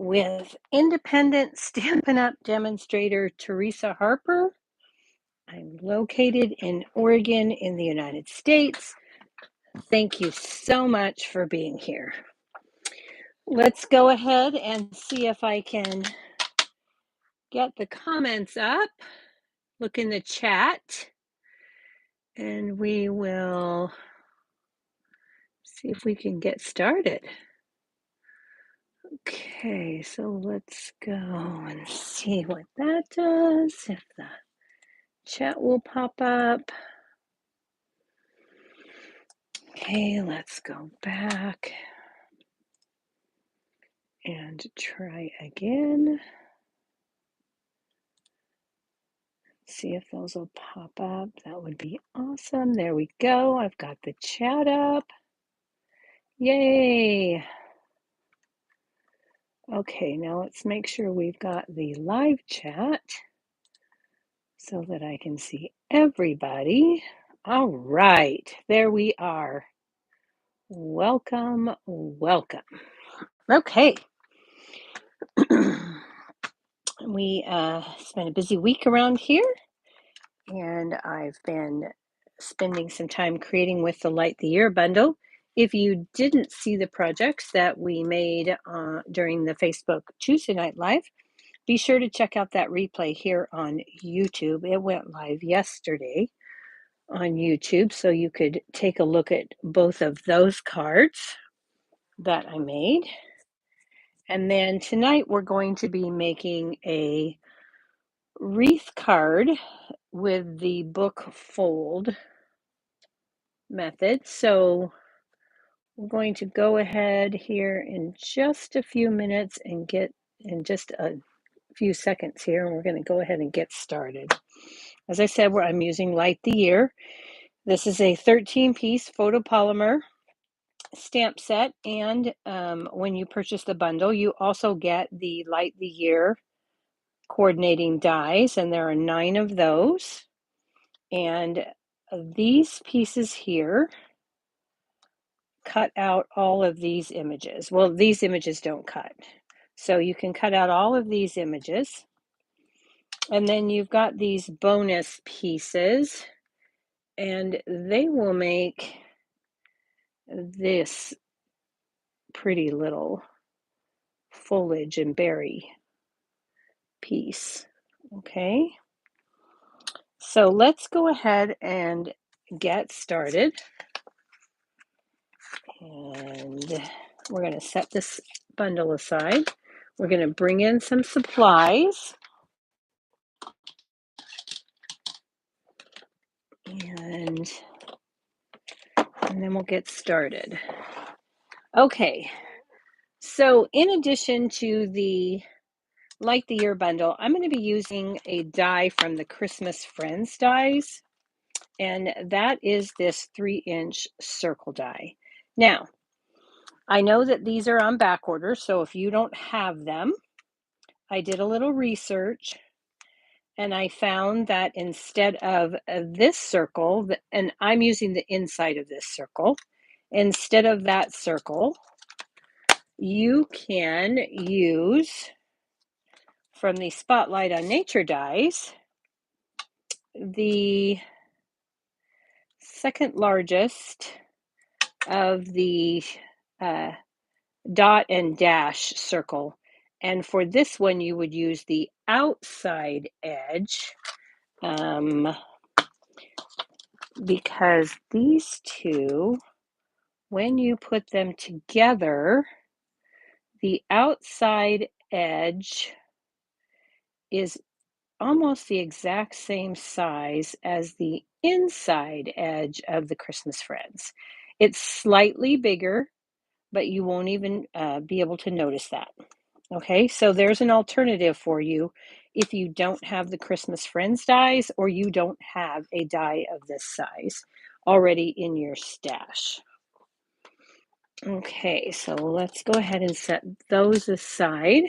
with independent Stampin' Up! Demonstrator Teresa Harper. I'm located in Oregon in the United States. Thank you so much for being here. Let's go ahead and see if I can get the comments up. Look in the chat, and we will see if we can get started. Okay, so let's go and see what that does, if the chat will pop up. Okay, let's go back and try again. See if those will pop up. That would be awesome. There we go. I've got the chat up. Yay. Okay, now let's make sure we've got the live chat so that I can see everybody. All right, there we are. Welcome, welcome. Okay. We spent a busy week around here, and I've been spending some time creating with the Light the Year bundle. If you didn't see the projects that we made during the Facebook Tuesday Night Live, be sure to check out that replay here on YouTube. It went live yesterday on YouTube, so you could take a look at both of those cards that I made. And then tonight we're going to be making a wreath card with the book fold method. So we're going to go ahead here in just a few minutes and get in just a few seconds here, and we're going to go ahead and get started. As I said, I'm using Light the Year. This is a 13-piece photopolymer stamp set, and when you purchase the bundle, you also get the Light the Year coordinating dies, and there are 9 of those. And these pieces here cut out all of these images. Well, these images don't cut. So you can cut out all of these images. And then you've got these bonus pieces, and they will make this pretty little foliage and berry piece. Okay. So let's go ahead and get started. And we're going to set this bundle aside. We're going to bring in some supplies. And then we'll get started. Okay, so in addition to the Light the Year bundle, I'm going to be using a die from the Christmas Friends dies, and that is this 3-inch circle die. Now, I know that these are on back order, so if you don't have them, I did a little research, and I found that instead of this circle, and I'm using the inside of this circle, instead of that circle, you can use from the Spotlight on Nature dies the second largest of the dot and dash circle. And for this one, you would use the outside edge because these two, when you put them together, the outside edge is almost the exact same size as the inside edge of the Christmas Friends. It's slightly bigger, but you won't even be able to notice that. Okay, so there's an alternative for you if you don't have the Christmas Friends dies or you don't have a die of this size already in your stash. Okay, so let's go ahead and set those aside.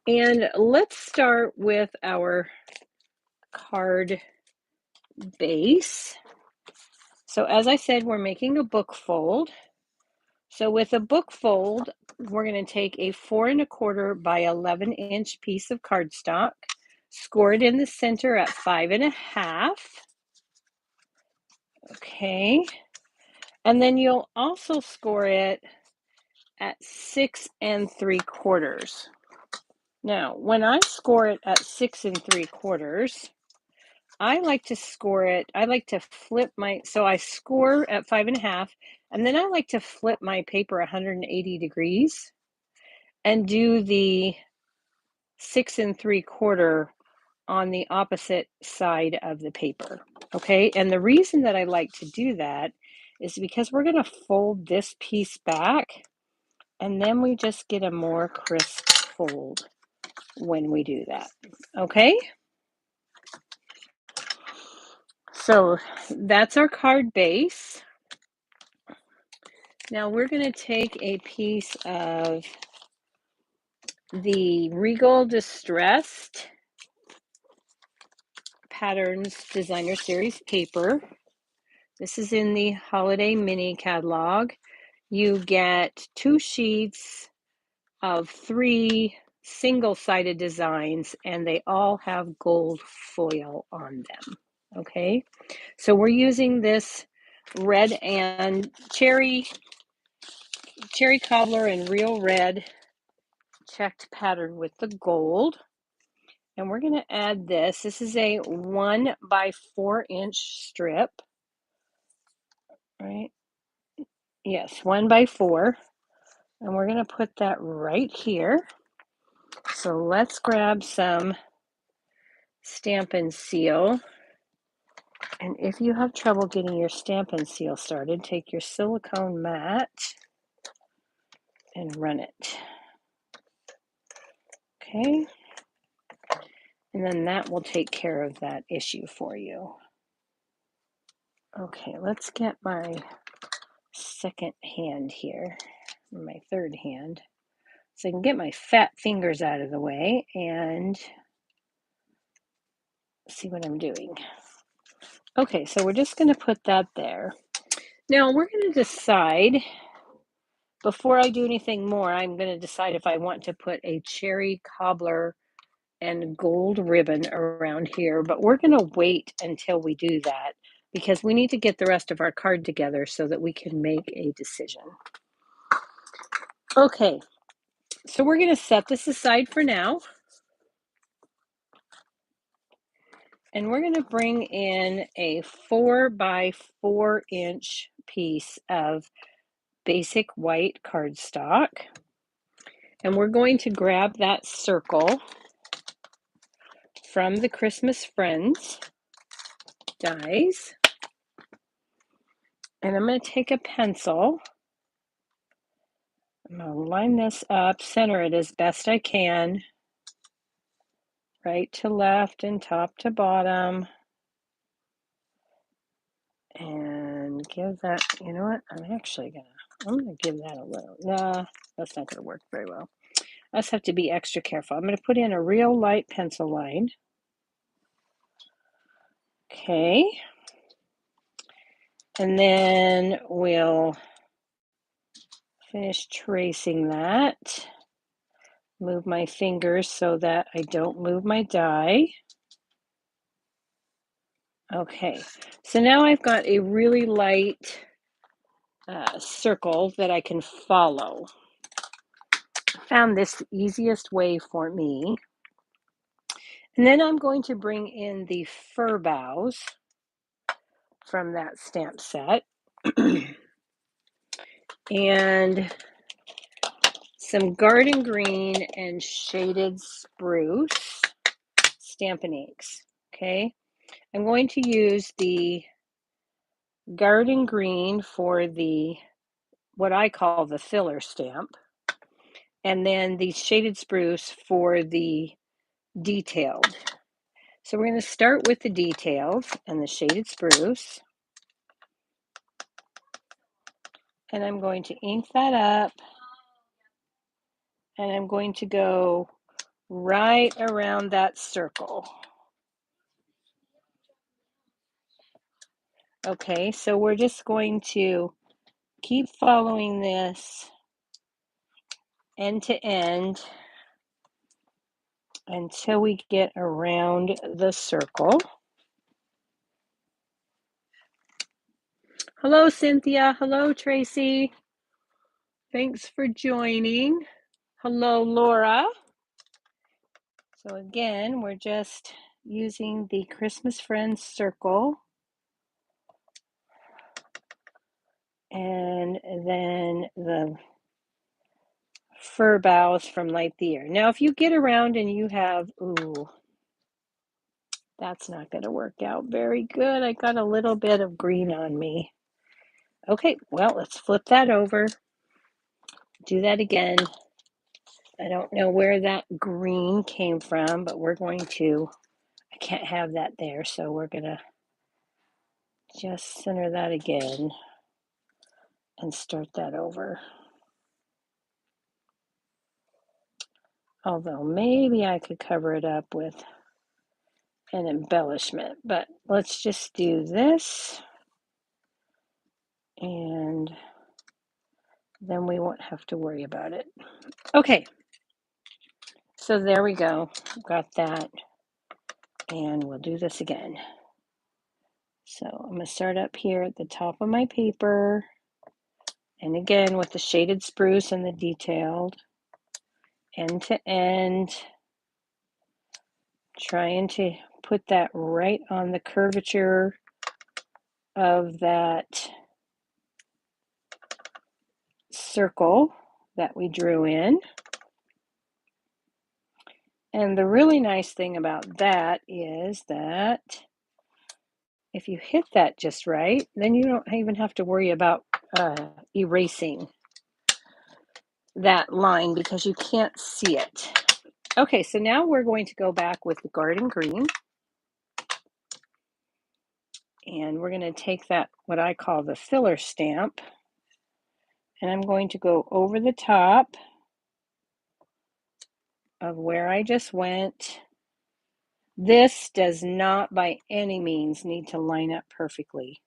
And let's start with our card base. So as I said, we're making a book fold. So with a book fold, we're going to take a 4 1/4 by 11-inch piece of cardstock, score it in the center at 5 1/2. Okay. And then you'll also score it at 6 3/4. Now, when I score it at 6 3/4, I like to score it, I like to flip so I score at 5 1/2, and then I like to flip my paper 180 degrees and do the 6 3/4 on the opposite side of the paper. Okay, and the reason that I like to do that is because we're going to fold this piece back, and then we just get a more crisp fold when we do that. Okay, so that's our card base. Now we're going to take a piece of the Regal Distressed Patterns Designer Series paper. This is in the Holiday Mini Catalog. You get 2 sheets of 3 single-sided designs, and they all have gold foil on them. Okay, so we're using this red and cherry cobbler and real red checked pattern with the gold. And we're going to add this. This is a 1 by 4-inch strip, right? Yes, 1 by 4. And we're going to put that right here. So let's grab some Stampin' Seal. And if you have trouble getting your Stampin' Seal started, take your silicone mat and run it. Okay. And then that will take care of that issue for you. Okay, let's get my second hand here, my third hand, so I can get my fat fingers out of the way and see what I'm doing. Okay, so we're just going to put that there. Now we're going to decide, before I do anything more, I'm going to decide if I want to put a cherry cobbler and gold ribbon around here, but we're going to wait until we do that because we need to get the rest of our card together so that we can make a decision. Okay, so we're going to set this aside for now. And we're going to bring in a 4 by 4-inch piece of basic white cardstock. And we're going to grab that circle from the Christmas Friends dies. And I'm going to take a pencil. I'm going to line this up, center it as best I can, right to left and top to bottom. And give that, you know what, I'm going to give that a little, nah, that's not going to work very well. I just have to be extra careful. I'm going to put in a real light pencil line. Okay. And then we'll finish tracing that. Move my fingers so that I don't move my die. Okay. So now I've got a really light circle that I can follow. I found this the easiest way for me. And then I'm going to bring in the fir boughs from that stamp set. And some garden green and shaded spruce Stampin' inks. Okay, I'm going to use the garden green for the, what I call the filler stamp, and then the shaded spruce for the detailed. So we're going to start with the details and the shaded spruce. And I'm going to ink that up. And I'm going to go right around that circle. Okay, so we're just going to keep following this end to end until we get around the circle. Hello, Cynthia. Hello, Tracy. Thanks for joining. Hello, Laura. So again, we're just using the Christmas Friends circle. And then the fir boughs from Light the Year. Now, if you get around and you have, ooh, that's not going to work out very good. I got a little bit of green on me. Okay, well, let's flip that over. Do that again. I don't know where that green came from, but we're going to, I can't have that there, so we're going to just center that again and start that over. Although maybe I could cover it up with an embellishment, but let's just do this, and then we won't have to worry about it. Okay, so there we go. Got that, and we'll do this again. So I'm going to start up here at the top of my paper, and again with the shaded spruce and the detailed, end to end, trying to put that right on the curvature of that circle that we drew in. And the really nice thing about that is that if you hit that just right, then you don't even have to worry about erasing that line because you can't see it. Okay, so now we're going to go back with the garden green. And we're going to take that, what I call the filler stamp, and I'm going to go over the top of where I just went. This does not by any means need to line up perfectly.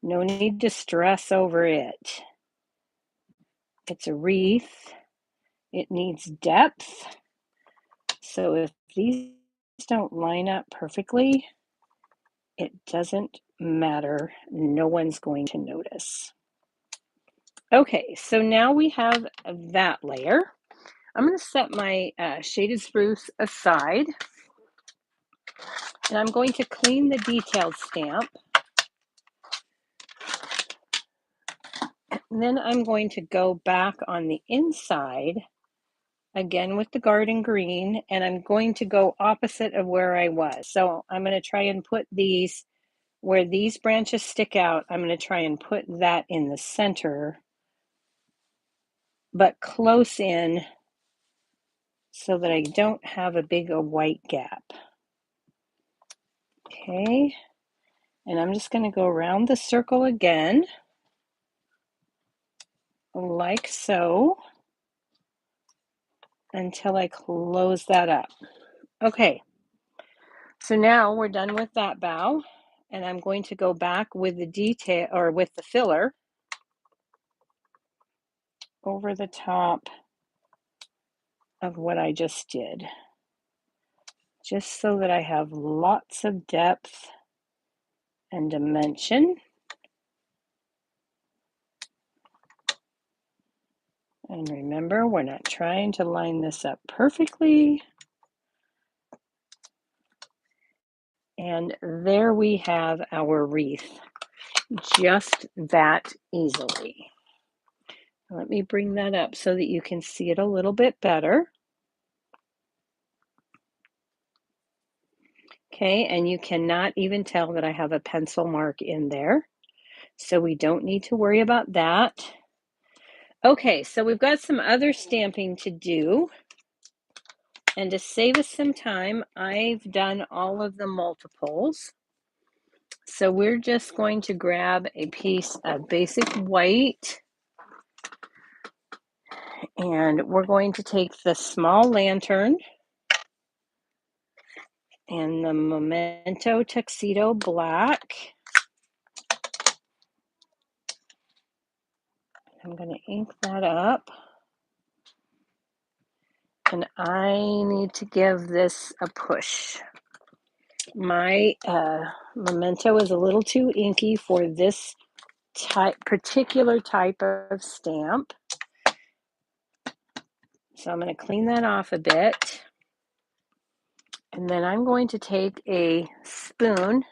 No need to stress over it. It's a wreath. It needs depth. So if these don't line up perfectly, it doesn't matter. No one's going to notice. Okay, so now we have that layer. I'm going to set my shaded spruce aside, and I'm going to clean the detailed stamp. And then I'm going to go back on the inside, again with the garden green, and I'm going to go opposite of where I was. So I'm going to try and put these, where these branches stick out, I'm going to try and put that in the center, but close in so that I don't have a big white gap. Okay, and I'm just going to go around the circle again, like so, until I close that up. Okay, so now we're done with that bow, and I'm going to go back with the detail, or with the filler, over the top of what I just did, just so that I have lots of depth and dimension. And remember, we're not trying to line this up perfectly. And there we have our wreath, just that easily. Let me bring that up so that you can see it a little bit better. Okay, and you cannot even tell that I have a pencil mark in there, so we don't need to worry about that. Okay, so we've got some other stamping to do, and to save us some time, I've done all of the multiples. So we're just going to grab a piece of basic white, and we're going to take the small lantern and the Memento Tuxedo Black. I'm going to ink that up. and I need to give this a push. My memento is a little too inky for this particular type of stamp. So I'm going to clean that off a bit. And then I'm going to take a spoon,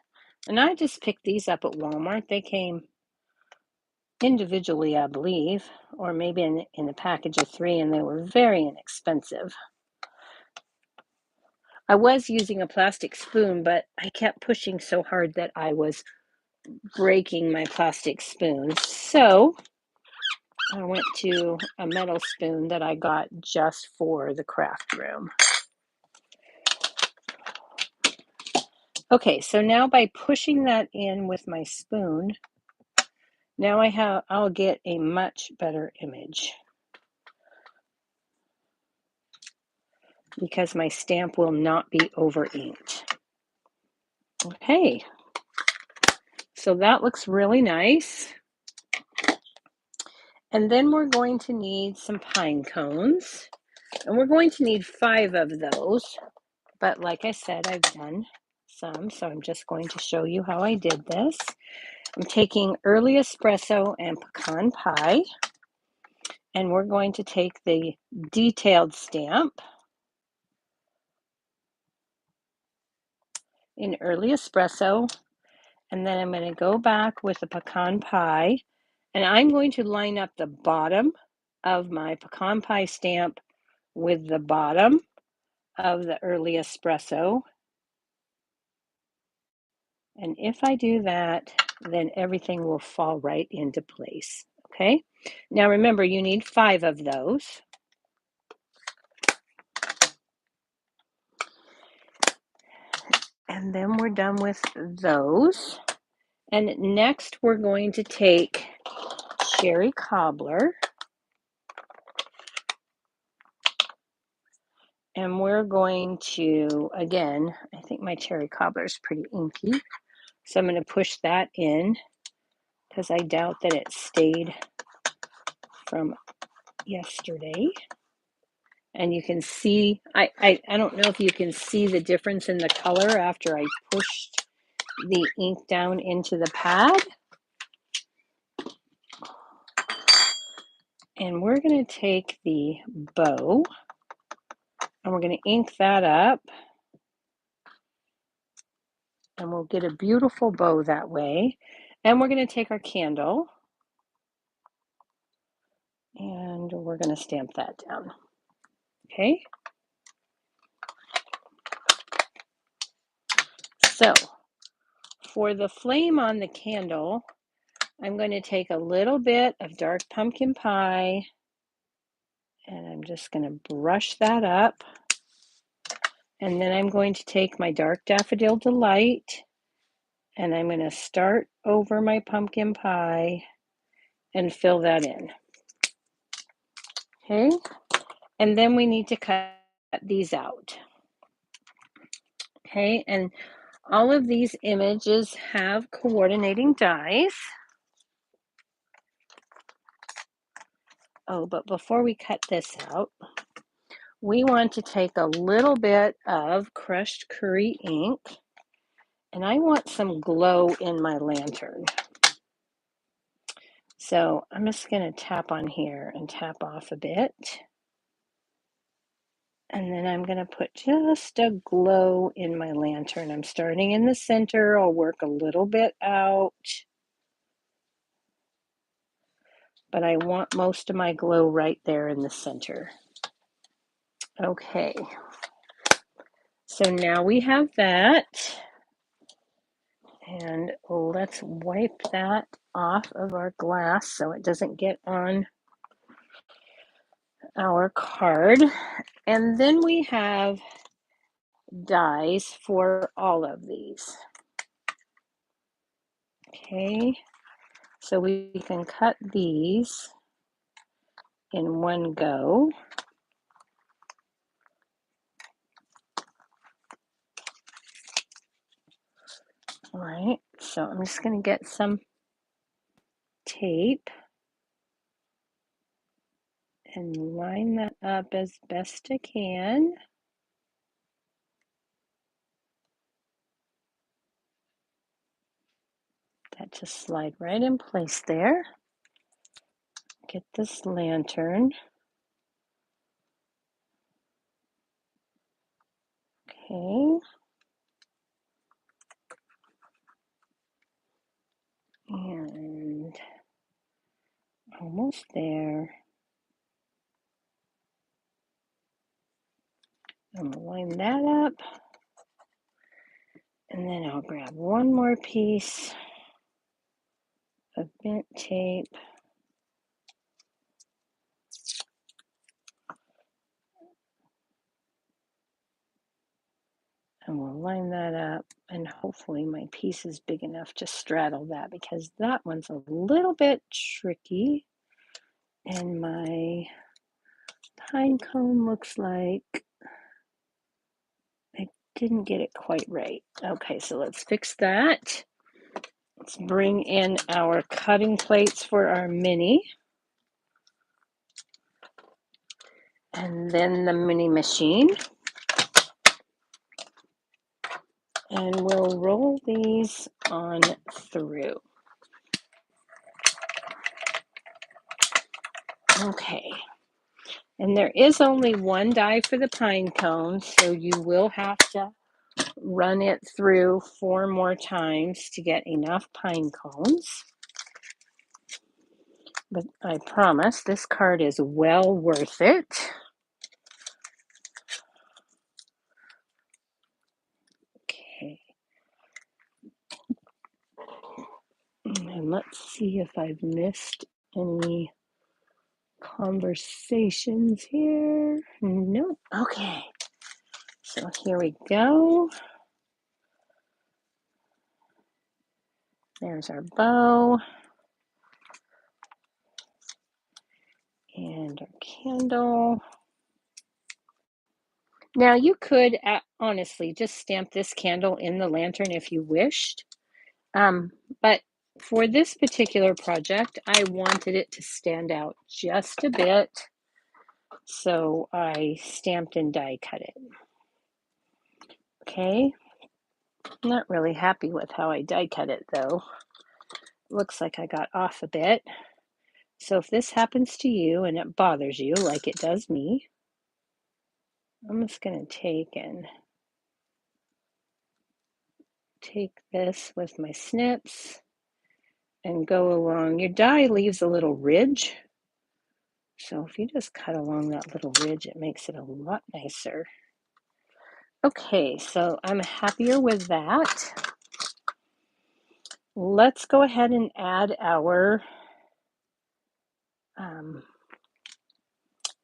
and I just picked these up at Walmart. They came individually, I believe, or maybe in a package of 3, and they were very inexpensive. I was using a plastic spoon, but I kept pushing so hard that I was breaking my plastic spoon. So I went to a metal spoon that I got just for the craft room. Okay, so now by pushing that in with my spoon, now I'll get a much better image because my stamp will not be over inked. Okay, so that looks really nice. And then we're going to need some pine cones, and we're going to need 5 of those. But like I said, I've done some, so I'm just going to show you how I did this. I'm taking early espresso and pecan pie, and we're going to take the detailed stamp in early espresso, and then I'm going to go back with the pecan pie, and I'm going to line up the bottom of my pecan pie stamp with the bottom of the early espresso. And if I do that, then everything will fall right into place. Okay, now remember, you need 5 of those. And then we're done with those. And next we're going to take cherry cobbler. And we're going to, again, I think my cherry cobbler is pretty inky. So I'm going to push that in because I doubt that it stayed from yesterday. And you can see, I don't know if you can see the difference in the color after I pushed the ink down into the pad. And we're going to take the bow and we're going to ink that up. And we'll get a beautiful bow that way. And we're going to take our candle and we're going to stamp that down. Okay. So for the flame on the candle, I'm going to take a little bit of dark pumpkin pie and I'm just going to brush that up. And then I'm going to take my dark daffodil delight and I'm going to start over my pumpkin pie and fill that in. Okay. And then we need to cut these out. Okay. And all of these images have coordinating dies. Oh, but before we cut this out, we want to take a little bit of crushed curry ink, and I want some glow in my lantern. So I'm just going to tap on here and tap off a bit. And then I'm going to put just a glow in my lantern. I'm starting in the center. I'll work a little bit out. But I want most of my glow right there in the center. Okay. So now we have that. And let's wipe that off of our glass so it doesn't get on our card. And then we have dies for all of these. Okay, so we can cut these in one go. All right, so I'm just going to get some tape and line that up as best I can. That just slide right in place there. Get this lantern. Okay. And almost there. I'm gonna line that up. And then I'll grab one more piece of bent tape. And we'll line that up, and hopefully my piece is big enough to straddle that, because that one's a little bit tricky. And my pine cone looks like I didn't get it quite right. Okay, so let's fix that. Let's bring in our cutting plates for our mini. And then the mini machine. And we'll roll these on through. Okay. And there is only one die for the pine cone, so you will have to run it through 4 more times to get enough pine cones. But I promise this card is well worth it. Okay. And let's see if I've missed any conversations here. Nope. Okay. So here we go. There's our bow. And our candle. Now you could honestly just stamp this candle in the lantern if you wished. But for this particular project, I wanted it to stand out just a bit. So I stamped and die cut it. Okay. I'm not really happy with how I die cut it though. Looks like I got off a bit. So if this happens to you and it bothers you like it does me, I'm just going to take this with my snips and go along. Your die leaves a little ridge. So if you just cut along that little ridge, it makes it a lot nicer. Okay, so I'm happier with that. Let's go ahead and add our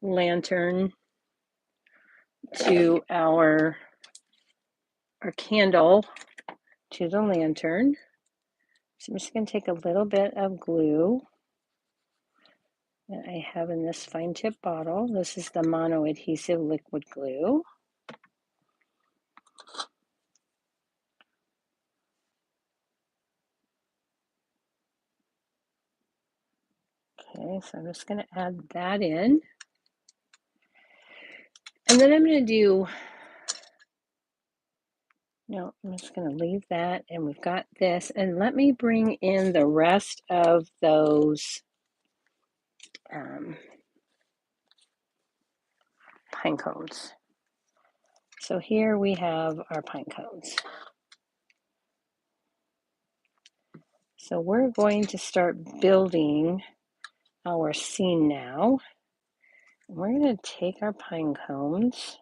lantern to our candle to the lantern. So I'm just going to take a little bit of glue that I have in this fine tip bottle. This is the mono adhesive liquid glue. Okay, so I'm just going to add that in. And then I'm going to do, no, I'm just going to leave that. And we've got this. And let me bring in the rest of those pine cones. So here we have our pine cones. So we're going to start building our scene now. We're going to take our pine cones,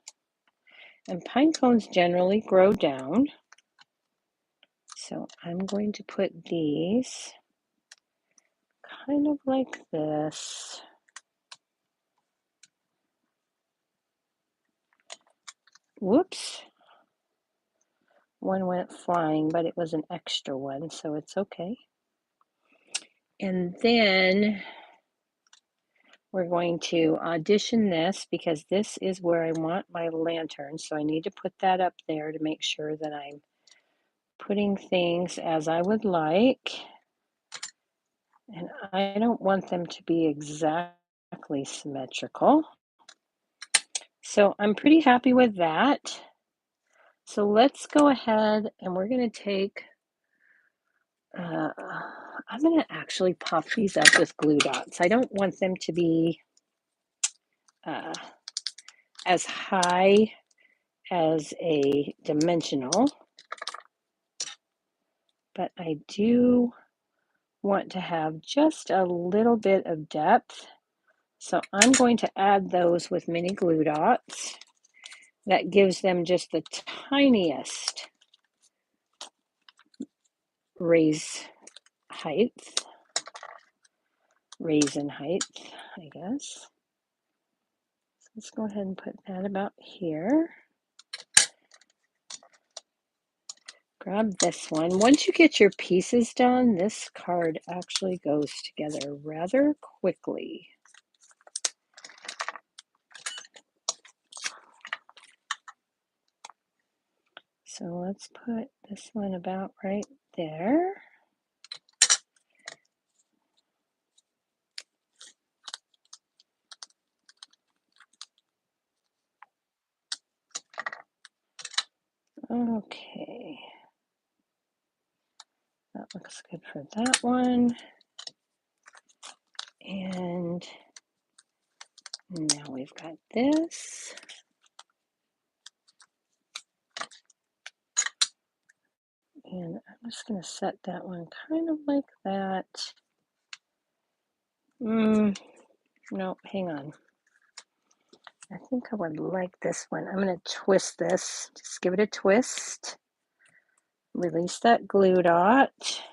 and pine cones generally grow down. So I'm going to put these kind of like this. Whoops. One went flying, but it was an extra one, so it's okay. And then we're going to audition this because this is where I want my lantern. So I need to put that up there to make sure that I'm putting things as I would like. And I don't want them to be exact exactly symmetrical. So I'm pretty happy with that. So let's go ahead and we're going to take, I'm going to actually pop these up with glue dots. I don't want them to be as high as a dimensional, but I do want to have just a little bit of depth. So I'm going to add those with mini glue dots. That gives them just the tiniest raisin height, I guess. So let's go ahead and put that about here. Grab this one. Once you get your pieces done, this card actually goes together rather quickly. So let's put this one about right there. Okay. That looks good for that one. And now we've got this. And I'm just going to set that one kind of like that. No, hang on. I think I would like this one. I'm going to twist this. Just give it a twist. Release that glue dot.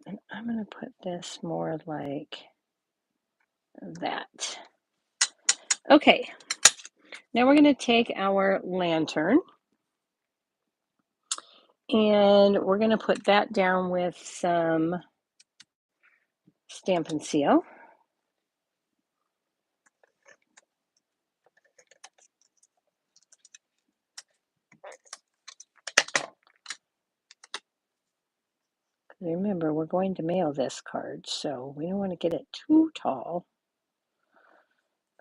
And I'm going to put this more like that. Okay. Now we're going to take our lantern and we're going to put that down with some Stampin' Seal. Remember, we're going to mail this card, so we don't want to get it too tall.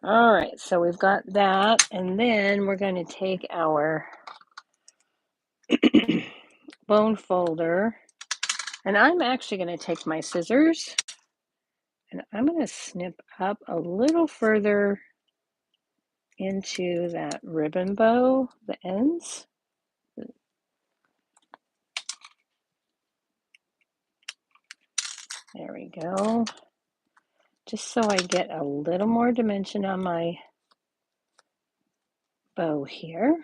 All right, so we've got that, and then we're going to take our bone folder, and I'm actually going to take my scissors, and I'm going to snip up a little further into that ribbon bow, the ends. There we go. Just so I get a little more dimension on my bow here.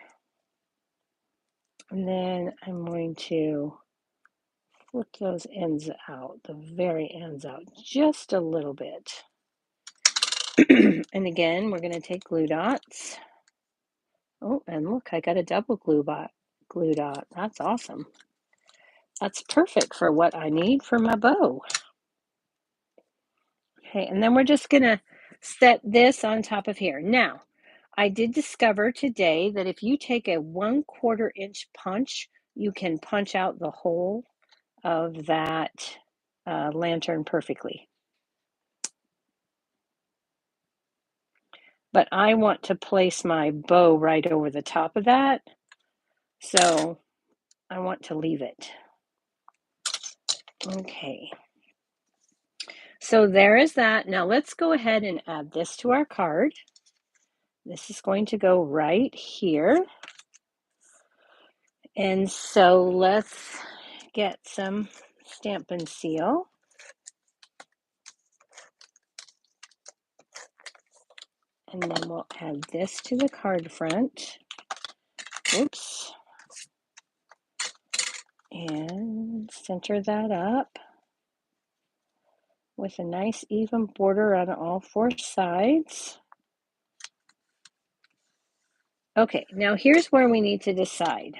And then I'm going to flip those ends out, the very ends out, just a little bit. And again, we're going to take glue dots. Oh, and look, I got a double glue dot. That's awesome. That's perfect for what I need for my bow. Okay, and then we're just going to set this on top of here. Now, I did discover today that if you take a 1/4 inch punch, you can punch out the hole of that lantern perfectly. But I want to place my bow right over the top of that, so I want to leave it. Okay, so there is that. Now let's go ahead and add this to our card. This is going to go right here. And so let's get some Stampin' Seal. And then we'll add this to the card front. Oops. And center that up with a nice even border on all 4 sides. Okay, now here's where we need to decide.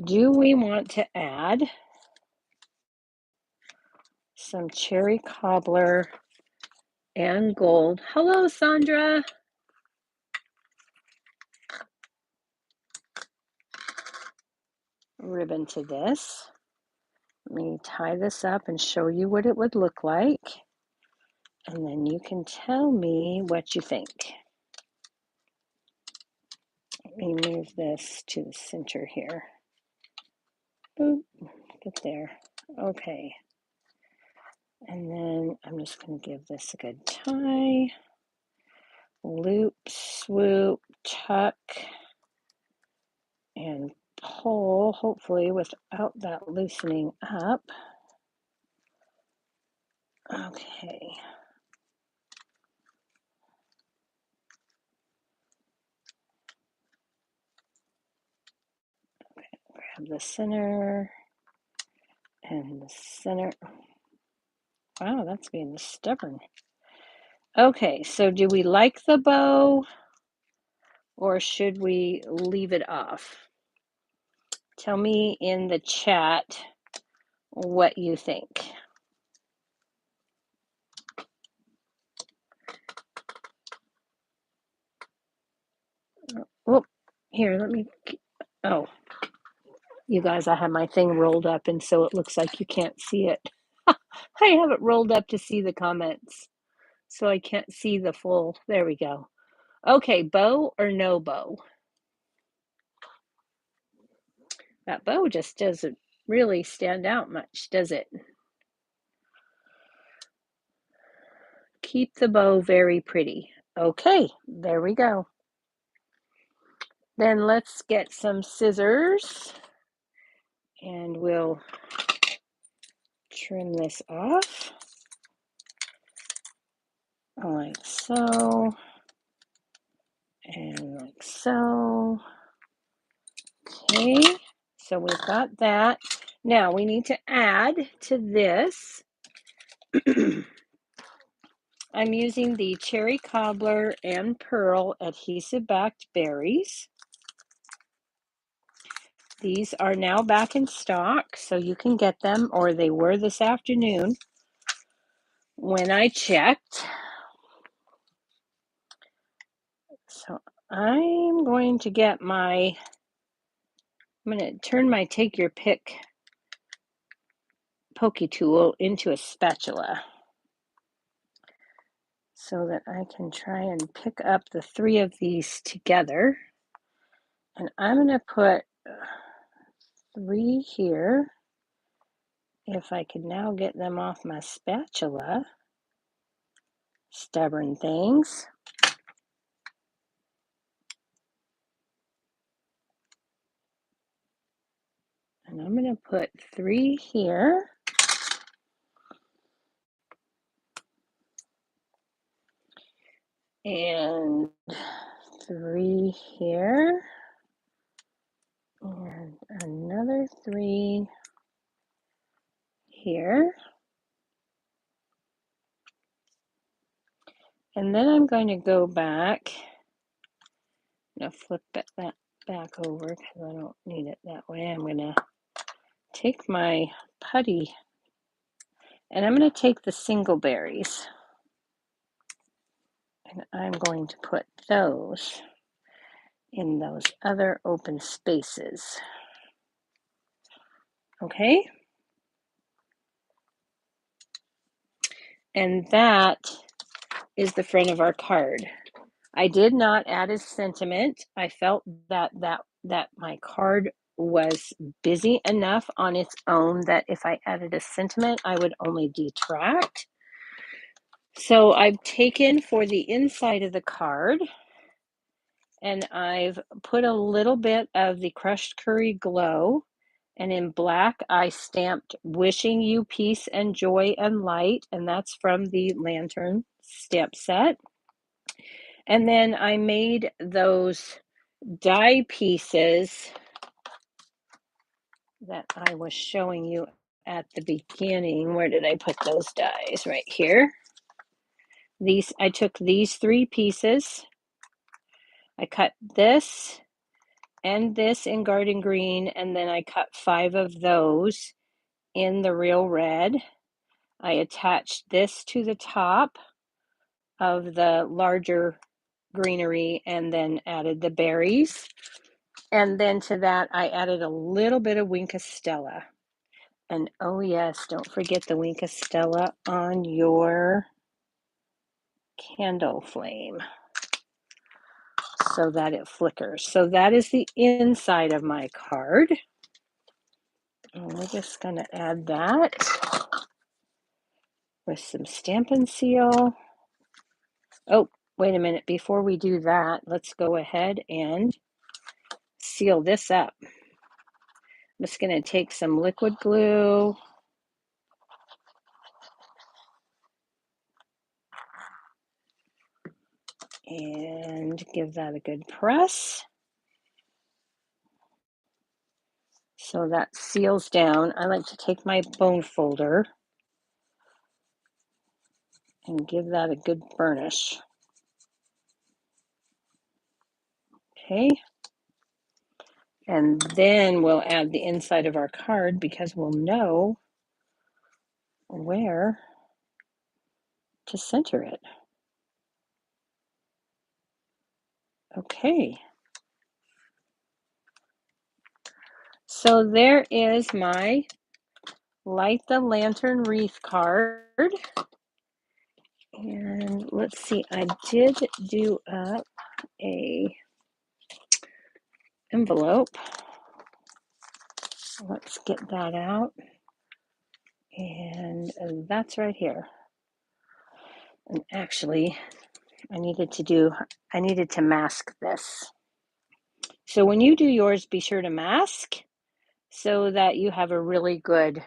Do we want to add some cherry cobbler and gold? Hello, Sandra. Ribbon to this. Let me tie this up and show you what it would look like. And then you can tell me what you think. Let me move this to the center here. Boop, get there. Okay. And then I'm just going to give this a good tie. Loop, swoop, tuck, and pull, hopefully without that loosening up. Okay. Grab the center and the center. Wow, that's being stubborn. Okay, so do we like the bow or should we leave it off? Tell me in the chat what you think. Oh, here, let me. Oh, you guys, I have my thing rolled up, and so it looks like you can't see it. I have it rolled up to see the comments, so I can't see the full. There we go. Okay, bow or no bow? That bow just doesn't really stand out much, does it? Keep the bow very pretty. Okay, there we go. Then let's get some scissors and we'll trim this off like so and like so. Okay, so we've got that. Now we need to add to this. I'm using the Cherry Cobbler and Pearl adhesive backed berries. These are now back in stock, so you can get them, or they were this afternoon when I checked. So I'm going to get I'm going to turn my take your pick pokey tool into a spatula so that I can try and pick up the three of these together. And I'm going to put 3 here. If I could now get them off my spatula. Stubborn things. And I'm going to put 3 here. And 3 here. And another 3 here. And then I'm going to go back. I'm going to flip that back over because I don't need it that way. I'm going to take my putty and I'm going to take the single berries and I'm going to put those in those other open spaces. Okay? And that is the front of our card. I did not add a sentiment. I felt that my card was busy enough on its own that if I added a sentiment, I would only detract. So I've taken for the inside of the card and I've put a little bit of the crushed curry glow, and in black I stamped wishing you peace and joy and light, and that's from the lantern stamp set. And then I made those die pieces that I was showing you at the beginning. Where did I put those dies? Right here. I took these 3 pieces. I cut this and this in garden green, and then I cut 5 of those in the real red. I attached this to the top of the larger greenery and then added the berries. And then to that, I added a little bit of Wink of Stella. And oh yes, don't forget the Wink of Stella on your candle flame so that it flickers. So that is the inside of my card. And we're just going to add that with some Stampin' Seal. Oh, wait a minute. Before we do that, let's go ahead and seal this up. I'm just going to take some liquid glue and give that a good press so that seals down. I like to take my bone folder and give that a good burnish. Okay. And then we'll add the inside of our card because we'll know where to center it. Okay. So there is my Light the Lantern wreath card. And let's see, I did do up a envelope. Let's get that out. And that's right here. And actually, I needed to mask this. So when you do yours, be sure to mask so that you have a really good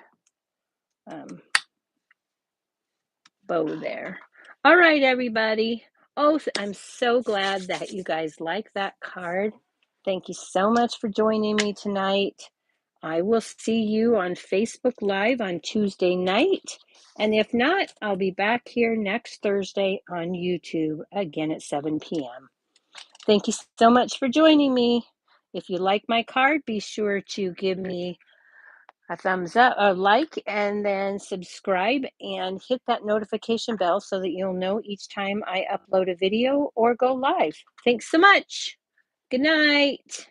bow there. All right, everybody. Oh, I'm so glad that you guys like that card. Thank you so much for joining me tonight. I will see you on Facebook Live on Tuesday night. And if not, I'll be back here next Thursday on YouTube again at 7 p.m. Thank you so much for joining me. If you like my card, be sure to give me a thumbs up, a like, and then subscribe and hit that notification bell so that you'll know each time I upload a video or go live. Thanks so much. Good night.